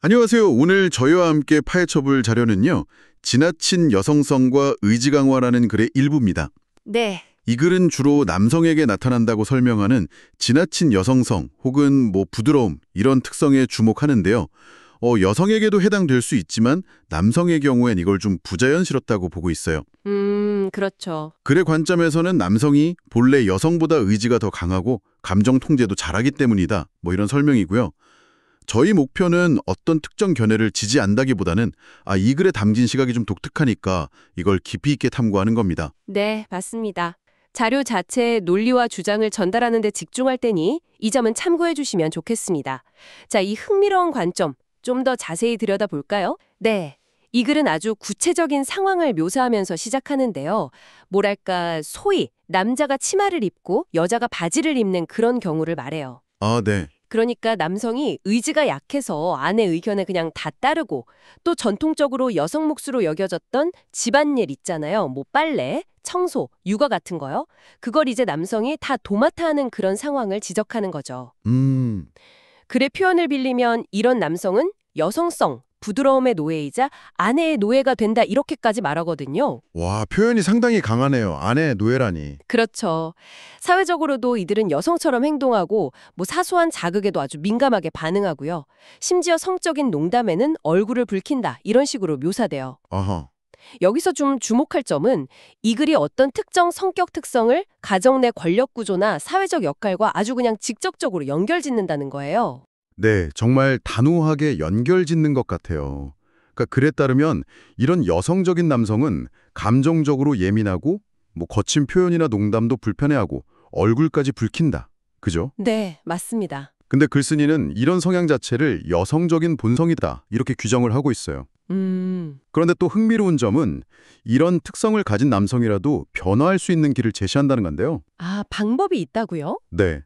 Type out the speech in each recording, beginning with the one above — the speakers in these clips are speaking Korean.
안녕하세요. 오늘 저희와 함께 파헤쳐볼 자료는요. 지나친 여성성과 의지 강화라는 글의 일부입니다. 네, 이 글은 주로 남성에게 나타난다고 설명하는 지나친 여성성 혹은 부드러움 이런 특성에 주목하는데요. 여성에게도 해당될 수 있지만 남성의 경우엔 이걸 좀 부자연스럽다고 보고 있어요. 그렇죠. 글의 관점에서는 남성이 본래 여성보다 의지가 더 강하고 감정 통제도 잘하기 때문이다. 이런 설명이고요. 저희 목표는 어떤 특정 견해를 지지한다기보다는 이 글에 담긴 시각이 좀 독특하니까 이걸 깊이 있게 탐구하는 겁니다. 네, 맞습니다. 자료 자체의 논리와 주장을 전달하는 데 집중할 테니 이 점은 참고해 주시면 좋겠습니다. 자, 이 흥미로운 관점 좀 더 자세히 들여다볼까요? 네. 이 글은 아주 구체적인 상황을 묘사하면서 시작하는데요. 뭐랄까, 소위 남자가 치마를 입고 여자가 바지를 입는 그런 경우를 말해요. 아, 네. 그러니까 남성이 의지가 약해서 아내 의견에 그냥 다 따르고 또 전통적으로 여성 몫으로 여겨졌던 집안일 있잖아요. 빨래, 청소, 육아 같은 거요. 그걸 이제 남성이 다 도맡아 하는 그런 상황을 지적하는 거죠. 글의 표현을 빌리면 이런 남성은 여성성, 부드러움의 노예이자 아내의 노예가 된다 이렇게까지 말하거든요. 와, 표현이 상당히 강하네요. 아내의 노예라니. 그렇죠. 사회적으로도 이들은 여성처럼 행동하고 사소한 자극에도 아주 민감하게 반응하고요. 심지어 성적인 농담에는 얼굴을 붉힌다 이런 식으로 묘사돼요. 아하. 여기서 좀 주목할 점은 이 글이 어떤 특정 성격 특성을 가정 내 권력 구조나 사회적 역할과 아주 그냥 직접적으로 연결짓는다는 거예요. 네, 정말 단호하게 연결짓는 것 같아요. 그러니까 글에 따르면 이런 여성적인 남성은 감정적으로 예민하고 거친 표현이나 농담도 불편해하고 얼굴까지 붉힌다. 그죠? 네, 맞습니다. 근데 글쓴이는 이런 성향 자체를 여성적인 본성이다. 이렇게 규정을 하고 있어요. 그런데 또 흥미로운 점은 이런 특성을 가진 남성이라도 변화할 수 있는 길을 제시한다는 건데요. 아, 방법이 있다고요? 네.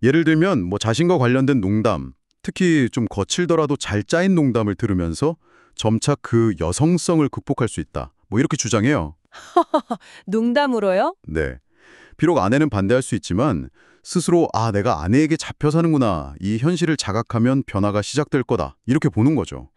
예를 들면 자신과 관련된 농담, 특히 좀 거칠더라도 잘 짜인 농담을 들으면서 점차 그 여성성을 극복할 수 있다. 이렇게 주장해요. 농담으로요? 네. 비록 아내는 반대할 수 있지만 스스로 내가 아내에게 잡혀 사는구나. 이 현실을 자각하면 변화가 시작될 거다. 이렇게 보는 거죠.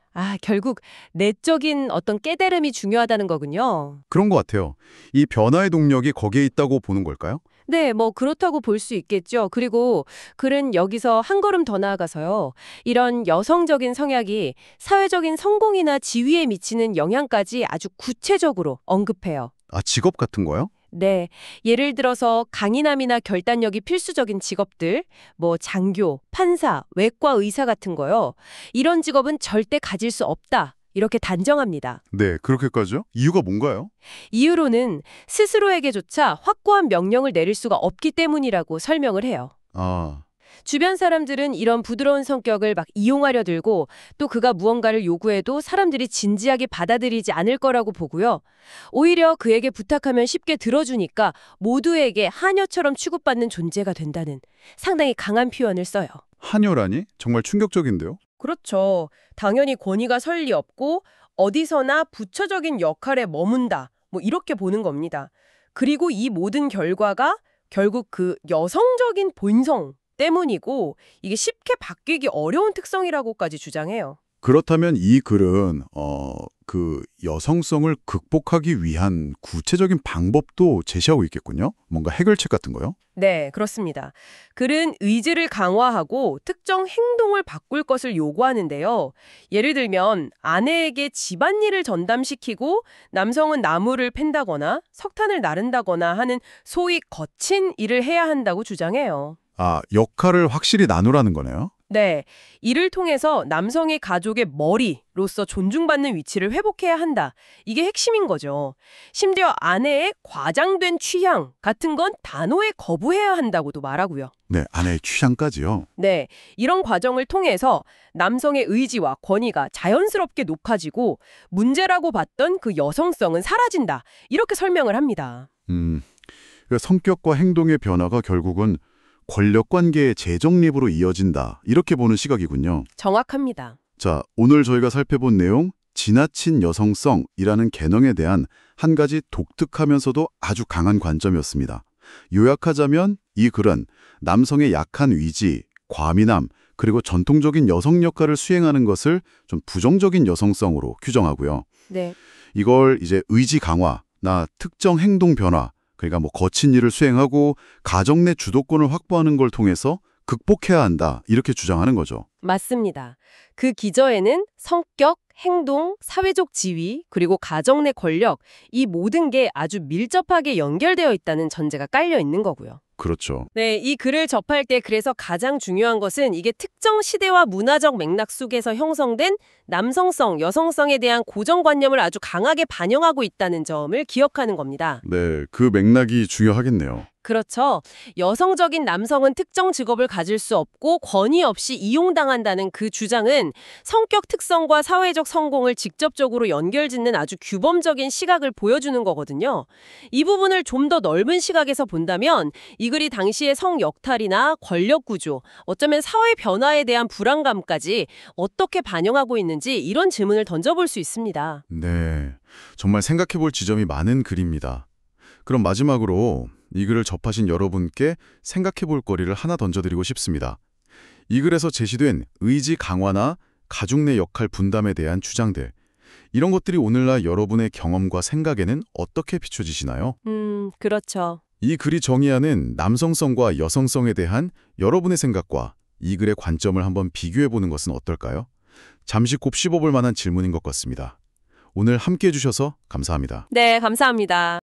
결국 내적인 어떤 깨달음이 중요하다는 거군요. 그런 것 같아요. 이 변화의 동력이 거기에 있다고 보는 걸까요? 네, 그렇다고 볼 수 있겠죠. 그리고 글은 여기서 한 걸음 더 나아가서요. 이런 여성적인 성향이 사회적인 성공이나 지위에 미치는 영향까지 아주 구체적으로 언급해요. 직업 같은 거요? 네, 예를 들어서 강인함이나 결단력이 필수적인 직업들, 장교, 판사, 외과 의사 같은 거요. 이런 직업은 절대 가질 수 없다. 이렇게 단정합니다. 네, 그렇게까지요? 이유가 뭔가요? 이유로는 스스로에게조차 확고한 명령을 내릴 수가 없기 때문이라고 설명을 해요. 주변 사람들은 이런 부드러운 성격을 이용하려 들고 또 그가 무언가를 요구해도 사람들이 진지하게 받아들이지 않을 거라고 보고요. 오히려 그에게 부탁하면 쉽게 들어주니까 모두에게 하녀처럼 취급받는 존재가 된다는 상당히 강한 표현을 써요. 한여라니? 정말 충격적인데요? 그렇죠. 당연히 권위가 설 리 없고 어디서나 부처적인 역할에 머문다. 이렇게 보는 겁니다. 그리고 이 모든 결과가 결국 그 여성적인 본성 때문이고 이게 쉽게 바뀌기 어려운 특성이라고까지 주장해요. 그렇다면 이 글은 그 여성성을 극복하기 위한 구체적인 방법도 제시하고 있겠군요. 뭔가 해결책 같은 거요? 네, 그렇습니다. 글은 의지를 강화하고 특정 행동을 바꿀 것을 요구하는데요. 예를 들면 아내에게 집안일을 전담시키고 남성은 나무를 팬다거나 석탄을 나른다거나 하는 소위 거친 일을 해야 한다고 주장해요. 역할을 확실히 나누라는 거네요. 네, 이를 통해서 남성이 가족의 머리로서 존중받는 위치를 회복해야 한다. 이게 핵심인 거죠. 심지어 아내의 과장된 취향 같은 건 단호히 거부해야 한다고도 말하고요. 네, 아내의 취향까지요. 네, 이런 과정을 통해서 남성의 의지와 권위가 자연스럽게 높아지고 문제라고 봤던 그 여성성은 사라진다. 이렇게 설명을 합니다. 성격과 행동의 변화가 결국은 권력관계의 재정립으로 이어진다. 이렇게 보는 시각이군요. 정확합니다. 자, 오늘 저희가 살펴본 내용, 지나친 여성성이라는 개념에 대한 한 가지 독특하면서도 아주 강한 관점이었습니다. 요약하자면 이 글은 남성의 약한 의지, 과민함, 그리고 전통적인 여성 역할을 수행하는 것을 좀 부정적인 여성성으로 규정하고요. 네. 이걸 이제 의지 강화나 특정 행동 변화, 그러니까 뭐 거친 일을 수행하고 가정 내 주도권을 확보하는 걸 통해서 극복해야 한다, 이렇게 주장하는 거죠. 맞습니다. 그 기저에는 성격, 행동, 사회적 지위, 그리고 가정 내 권력, 이 모든 게 아주 밀접하게 연결되어 있다는 전제가 깔려 있는 거고요. 그렇죠. 네, 이 글을 접할 때 그래서 가장 중요한 것은 이게 특정 시대와 문화적 맥락 속에서 형성된 남성성, 여성성에 대한 고정관념을 아주 강하게 반영하고 있다는 점을 기억하는 겁니다. 네, 그 맥락이 중요하겠네요. 그렇죠. 여성적인 남성은 특정 직업을 가질 수 없고 권위 없이 이용당한다는 그 주장은 성격 특성과 사회적 성공을 직접적으로 연결짓는 아주 규범적인 시각을 보여주는 거거든요. 이 부분을 좀 더 넓은 시각에서 본다면 이 글이 당시의 성 역할이나 권력 구조, 어쩌면 사회 변화에 대한 불안감까지 어떻게 반영하고 있는지 이런 질문을 던져볼 수 있습니다. 네, 정말 생각해 볼 지점이 많은 글입니다. 그럼 마지막으로 이 글을 접하신 여러분께 생각해 볼 거리를 하나 던져드리고 싶습니다. 이 글에서 제시된 의지 강화나 가족 내 역할 분담에 대한 주장들, 이런 것들이 오늘날 여러분의 경험과 생각에는 어떻게 비춰지시나요? 그렇죠. 이 글이 정의하는 남성성과 여성성에 대한 여러분의 생각과 이 글의 관점을 한번 비교해보는 것은 어떨까요? 잠시 곱씹어볼 만한 질문인 것 같습니다. 오늘 함께해 주셔서 감사합니다. 네, 감사합니다.